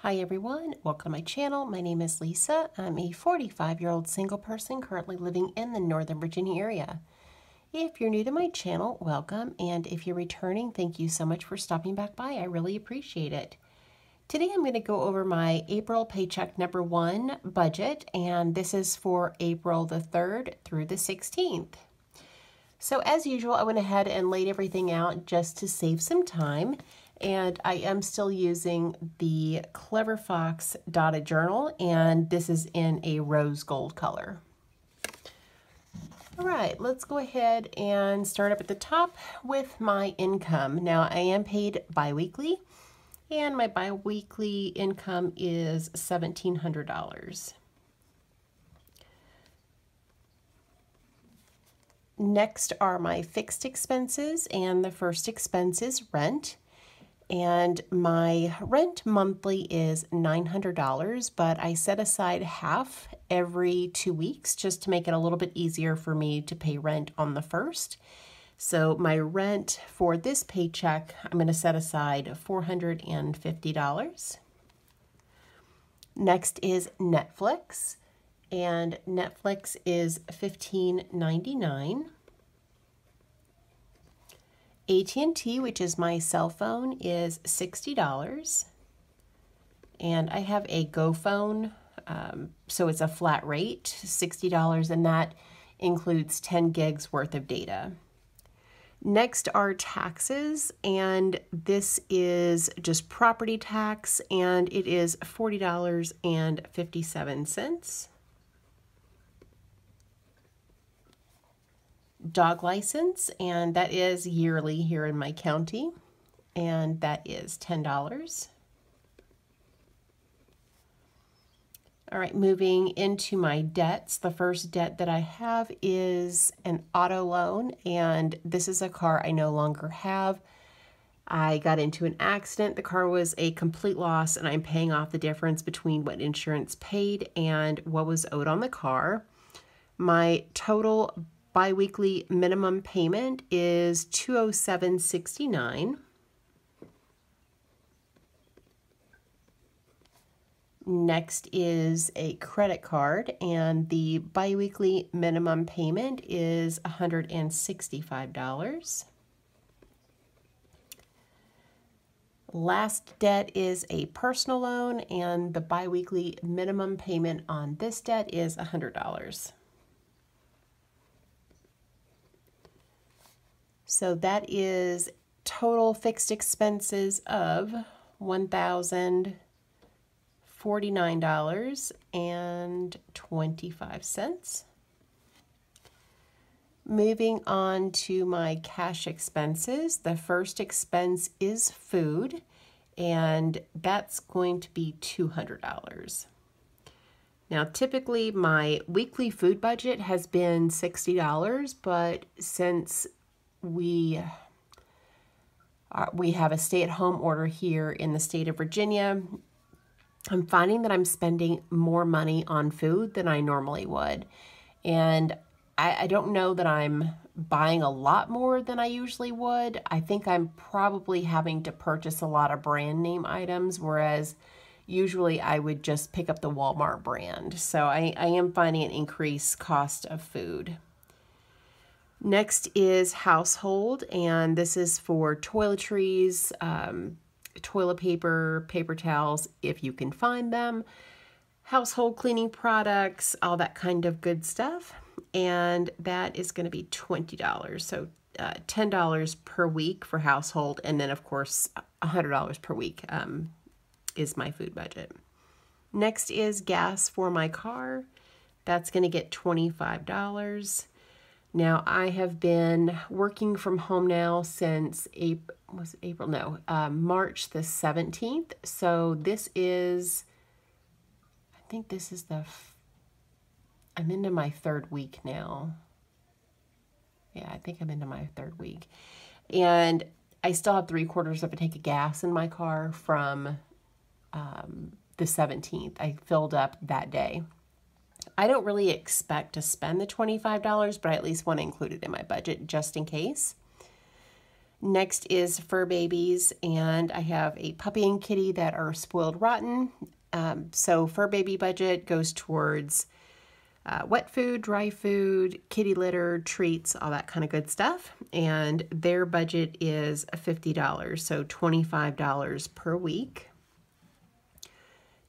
Hi everyone, welcome to my channel. My name is Lisa. I'm a 45-year-old single person currently living in the Northern Virginia area. If you're new to my channel, welcome, and if you're returning, thank you so much for stopping back by. I really appreciate it. Today I'm going to go over my April paycheck number 1 budget, and this is for April the 3rd through the 16th. So as usual, I went ahead and laid everything out just to save some time. And I am still using the Clever Fox dotted journal, and this is in a rose gold color. All right, let's go ahead and start up at the top with my income. Now, I am paid bi-weekly, and my bi-weekly income is $1,700. Next are my fixed expenses, and the first expense is rent. And my rent monthly is $900, but I set aside half every 2 weeks just to make it a little bit easier for me to pay rent on the first. So my rent for this paycheck, I'm going to set aside $450. Next is Netflix, and Netflix is $15.99. AT&T, which is my cell phone, is $60. And I have a Go phone, so it's a flat rate, $60, and that includes 10 gigs worth of data. Next are taxes, and this is just property tax, and it is $40.57. Dog license, and that is yearly here in my county, and that is $10. All right, moving into my debts. The first debt that I have is an auto loan, and this is a car I no longer have. I got into an accident. The car was a complete loss, and I'm paying off the difference between what insurance paid and what was owed on the car. My total biweekly minimum payment is $207.69. Next is a credit card, and the biweekly minimum payment is $165. Last debt is a personal loan, and the biweekly minimum payment on this debt is $100. So that is total fixed expenses of $1,049.25. Moving on to my cash expenses, the first expense is food, and that's going to be $200. Now, typically my weekly food budget has been $60, but since we have a stay-at-home order here in the state of Virginia, I'm finding that I'm spending more money on food than I normally would. And I don't know that I'm buying a lot more than I usually would. I think I'm probably having to purchase a lot of brand name items, whereas usually I would just pick up the Walmart brand. So I am finding an increased cost of food. Next is household, and this is for toiletries, toilet paper, paper towels, if you can find them, household cleaning products, all that kind of good stuff. And that is going to be $20. So $10 per week for household, and then of course $100 per week is my food budget. Next is gas for my car. That's going to get $25. Now, I have been working from home now since March the 17th. So this is, I think this is I'm into my 3rd week now. Yeah, I think I'm into my 3rd week. And I still have 3/4 of a tank of gas in my car from the 17th. I filled up that day. I don't really expect to spend the $25, but I at least want to include it in my budget just in case. Next is fur babies, and I have a puppy and kitty that are spoiled rotten. So fur baby budget goes towards wet food, dry food, kitty litter, treats, all that kind of good stuff. And their budget is $50, so $25 per week.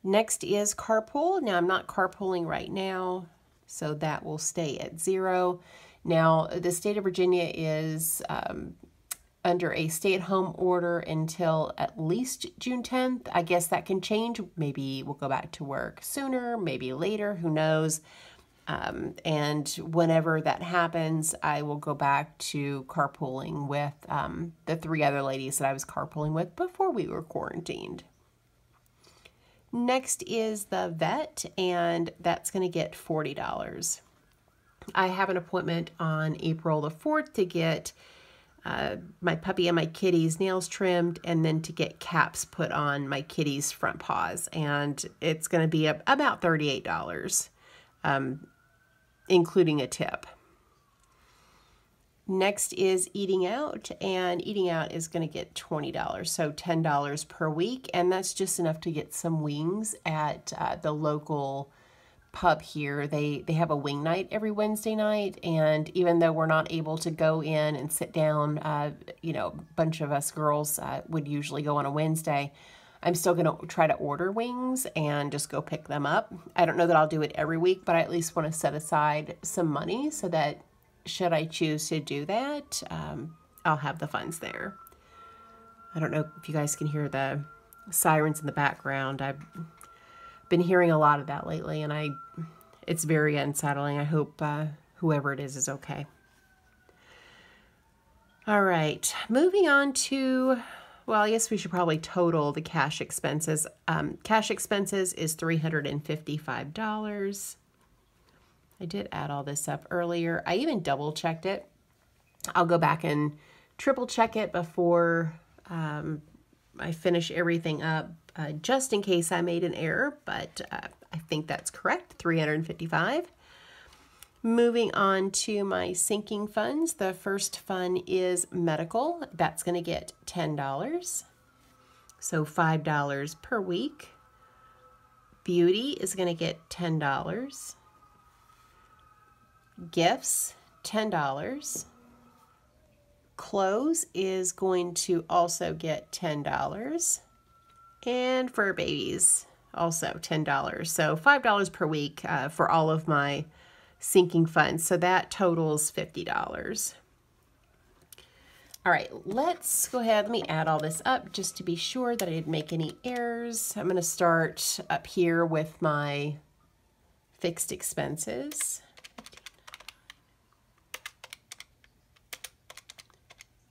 Next is carpool. Now I'm not carpooling right now, so that will stay at $0. Now the state of Virginia is under a stay-at-home order until at least June 10th. I guess that can change. Maybe we'll go back to work sooner, maybe later, who knows. And whenever that happens, I will go back to carpooling with the 3 other ladies that I was carpooling with before we were quarantined. Next is the vet, and that's going to get $40. I have an appointment on April the 4th to get my puppy and my kitty's nails trimmed, and then to get caps put on my kitty's front paws, and it's going to be about $38, including a tip. Next is eating out, and eating out is going to get $20, so $10 per week, and that's just enough to get some wings at the local pub here. They have a wing night every Wednesday night, and even though we're not able to go in and sit down, you know, a bunch of us girls would usually go on a Wednesday, I'm still going to try to order wings and just go pick them up. I don't know that I'll do it every week, but I at least want to set aside some money so that should I choose to do that, I'll have the funds there. I don't know if you guys can hear the sirens in the background. I've been hearing a lot of that lately, and it's very unsettling. I hope whoever it is okay. All right, moving on to, well, I guess we should probably total the cash expenses. Cash expenses is $355. I did add all this up earlier. I even double checked it. I'll go back and triple check it before I finish everything up, just in case I made an error, but I think that's correct, $355. Moving on to my sinking funds. The first fund is medical. That's going to get $10, so $5 per week. Beauty is going to get $10. Gifts, $10. Clothes is going to also get $10. And fur babies, also $10. So $5 per week for all of my sinking funds. So that totals $50. All right, let's go ahead. Let me add all this up just to be sure that I didn't make any errors. I'm going to start up here with my fixed expenses.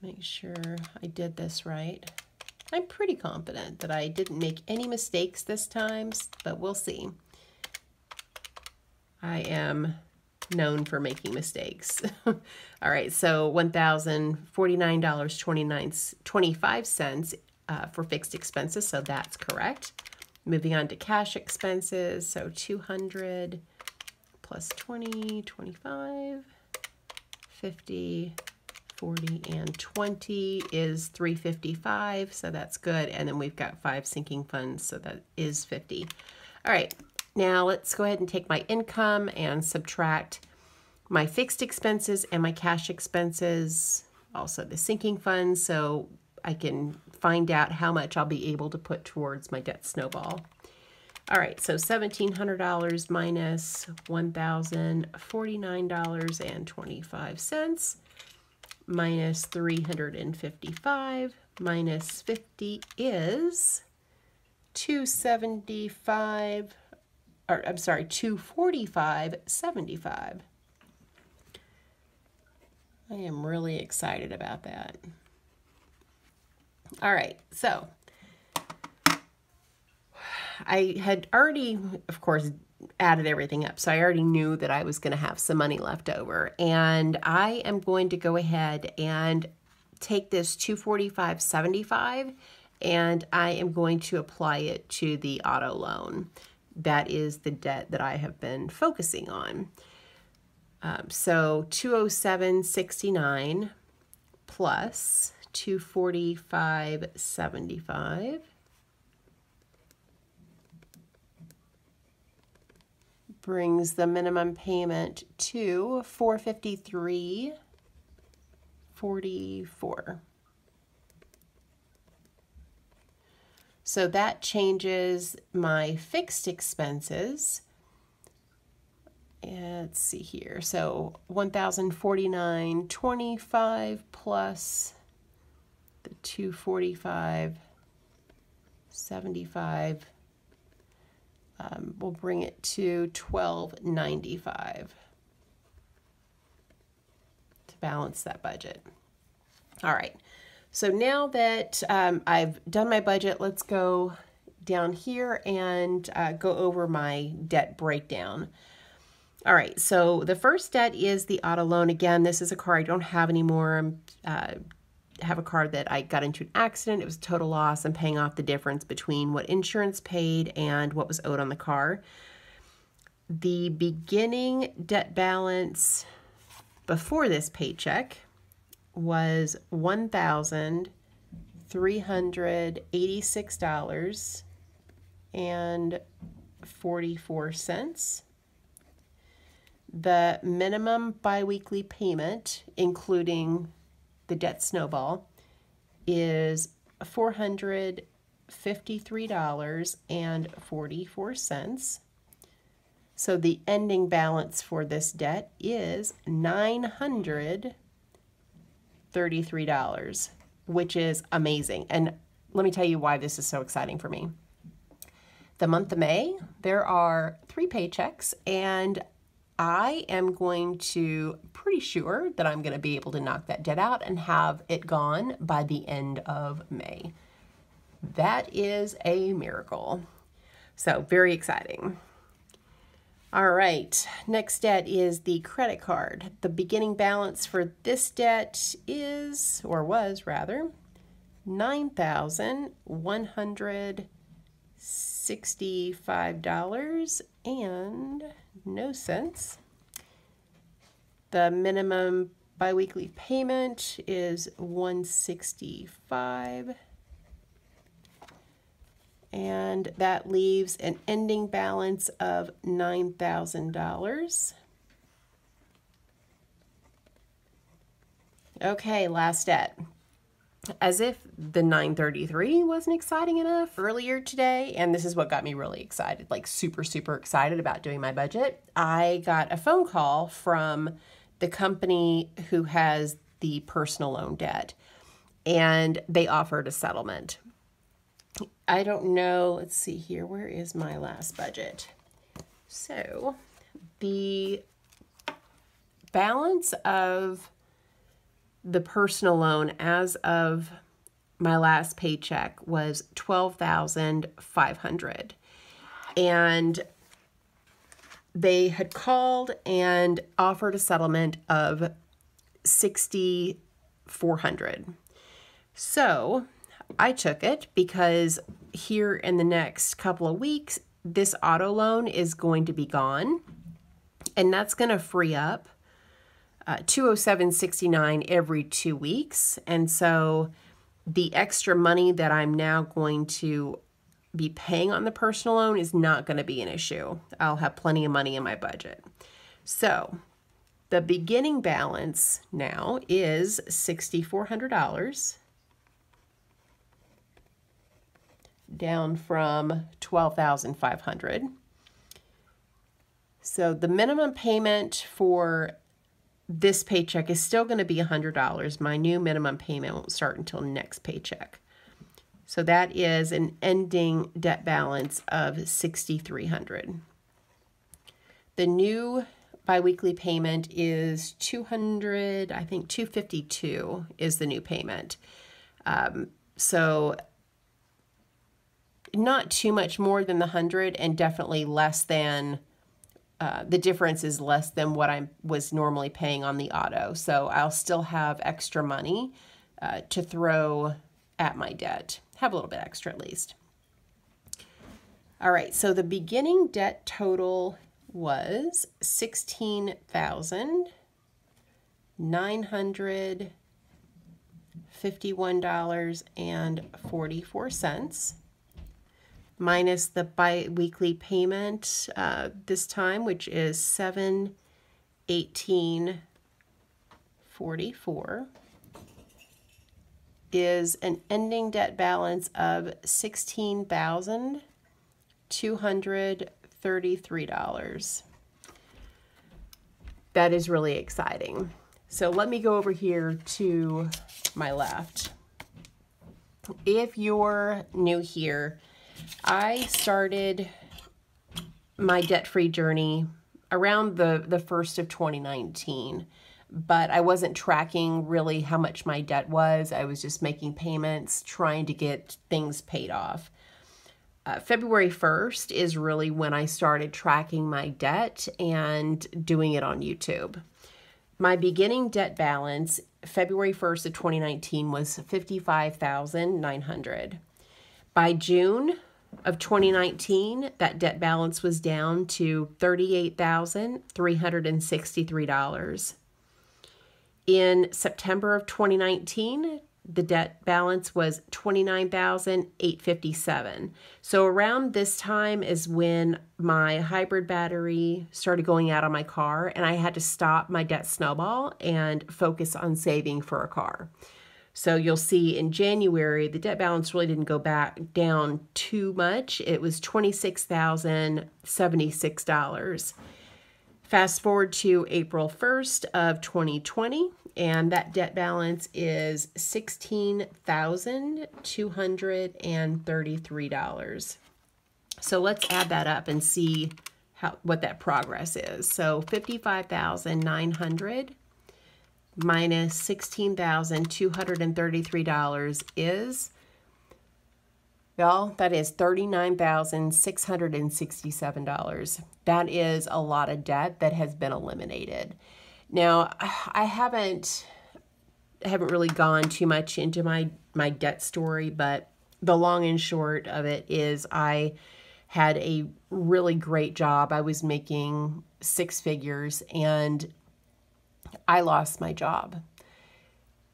Make sure I did this right. I'm pretty confident that I didn't make any mistakes this time, but we'll see. I am known for making mistakes. All right, so $1,049.25 for fixed expenses, so that's correct. Moving on to cash expenses, so 200 plus 20, 25, 50, 40, and 20 is 355, so that's good. And then we've got 5 sinking funds, so that is 50. All right, now let's go ahead and take my income and subtract my fixed expenses and my cash expenses, also the sinking funds, so I can find out how much I'll be able to put towards my debt snowball. All right, so $1,700 minus $1,049.25 minus 355 minus 50 is 275, or I'm sorry, 245.75. I am really excited about that. All right, so I had already, of course, added everything up, so I already knew that I was going to have some money left over, and I am going to go ahead and take this $245.75 and I am going to apply it to the auto loan. That is the debt that I have been focusing on. So $207.69 plus $245.75. Brings the minimum payment to $453.44. So that changes my fixed expenses. Let's see here. So $1,049.25 plus the $245.75 will bring it to $1,295 to balance that budget. All right. So now that I've done my budget, let's go down here and go over my debt breakdown. All right, so the first debt is the auto loan. Again, this is a car I don't have anymore. I have a car that I got into an accident. It was a total loss. I'm paying off the difference between what insurance paid and what was owed on the car. The beginning debt balance before this paycheck was $1,386.44. The minimum biweekly payment, including the debt snowball, is $453.44. So the ending balance for this debt is $933, which is amazing. And let me tell you why this is so exciting for me. The month of May, there are 3 paychecks, and I am going to, pretty sure that I'm going to be able to knock that debt out and have it gone by the end of May. That is a miracle. So very exciting. All right, next debt is the credit card. The beginning balance for this debt is, or was rather, $9,165.00. The minimum biweekly payment is $165, and that leaves an ending balance of $9,000. Okay, last debt. As if the 933 wasn't exciting enough, earlier today, and this is what got me really excited, like super, super excited about doing my budget, I got a phone call from the company who has the personal loan debt, and they offered a settlement. I don't know, let's see here, where is my last budget? So the balance of the personal loan as of my last paycheck was $12,500, and they had called and offered a settlement of $6,400. So I took it because here in the next couple of weeks, this auto loan is going to be gone, and that's going to free up $207.69 every 2 weeks. And so the extra money that I'm now going to be paying on the personal loan is not going to be an issue. I'll have plenty of money in my budget. So the beginning balance now is $6,400, down from $12,500. So the minimum payment for this paycheck is still going to be $100. My new minimum payment won't start until next paycheck. So that is an ending debt balance of $6,300. The new biweekly payment is $200, I think $252 is the new payment. So not too much more than the 100, and definitely less than the difference is less than what I was normally paying on the auto. So I'll still have extra money to throw at my debt. Have a little bit extra at least. All right, so the beginning debt total was $16,900. $51.44 minus the bi-weekly payment this time, which is $718.44, is an ending debt balance of $16,233. That is really exciting. So let me go over here to my left. If you're new here, I started my debt-free journey around the first of 2019, but I wasn't tracking really how much my debt was. I was just making payments, trying to get things paid off. February 1st is really when I started tracking my debt and doing it on YouTube. My beginning debt balance, February 1st of 2019, was $55,900. By June of 2019, that debt balance was down to $38,363. In September of 2019, the debt balance was $29,857. So around this time is when my hybrid battery started going out on my car, and I had to stop my debt snowball and focus on saving for a car. So you'll see in January, the debt balance really didn't go back down too much. It was $26,076. Fast forward to April 1st of 2020, and that debt balance is $16,233. So let's add that up and see what that progress is. So $55,900 minus $16,233 is, y'all, that is $39,667. That is a lot of debt that has been eliminated. Now, I haven't really gone too much into my debt story, but the long and short of it is I had a really great job. I was making six figures, and I lost my job.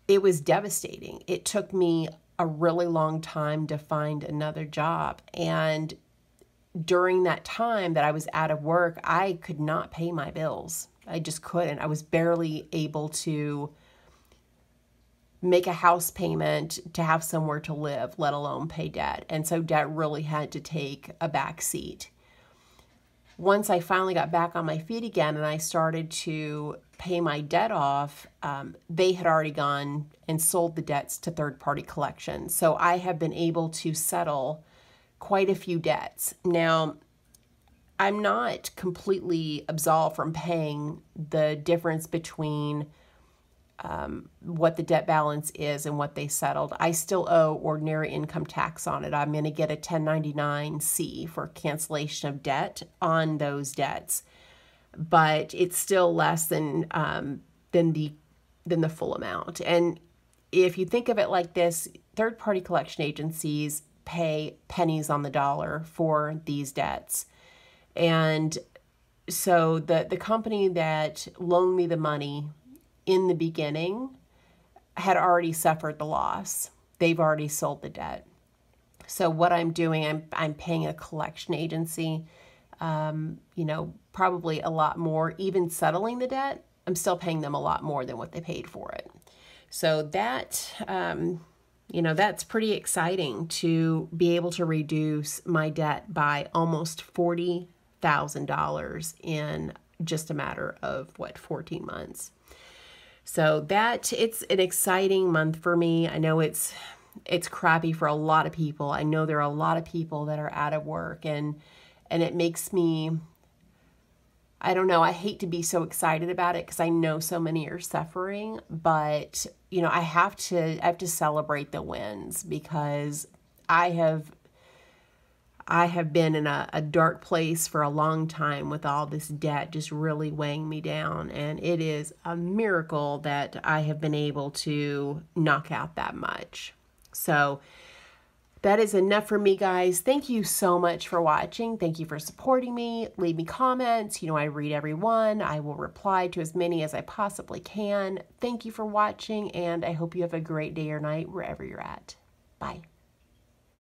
It was devastating. It took me a really long time to find another job. And during that time that I was out of work, I could not pay my bills. I just couldn't. I was barely able to make a house payment to have somewhere to live, let alone pay debt. And so debt really had to take a back seat. Once I finally got back on my feet again and I started to pay my debt off, they had already gone and sold the debts to third-party collections. So I have been able to settle quite a few debts. Now, I'm not completely absolved from paying the difference between what the debt balance is and what they settled. I still owe ordinary income tax on it. I'm going to get a 1099-C for cancellation of debt on those debts, but it's still less than the full amount. And if you think of it like this, third-party collection agencies pay pennies on the dollar for these debts. And so the company that loaned me the money in the beginning had already suffered the loss. They've already sold the debt. So what I'm doing, I'm paying a collection agency, probably a lot more. Even settling the debt, I'm still paying them a lot more than what they paid for it. So that, that's pretty exciting to be able to reduce my debt by almost $40,000 in just a matter of 14 months. So it's an exciting month for me. I know it's crappy for a lot of people. I know there are a lot of people that are out of work, and it makes me, I don't know, I hate to be so excited about it because I know so many are suffering, but I have to celebrate the wins because I have been in a dark place for a long time with all this debt just really weighing me down. And it is a miracle that I have been able to knock out that much. So That is enough for me, guys. Thank you so much for watching. Thank you for supporting me. Leave me comments. You know, I read every one. I will reply to as many as I possibly can. Thank you for watching, and I hope you have a great day or night wherever you're at. Bye.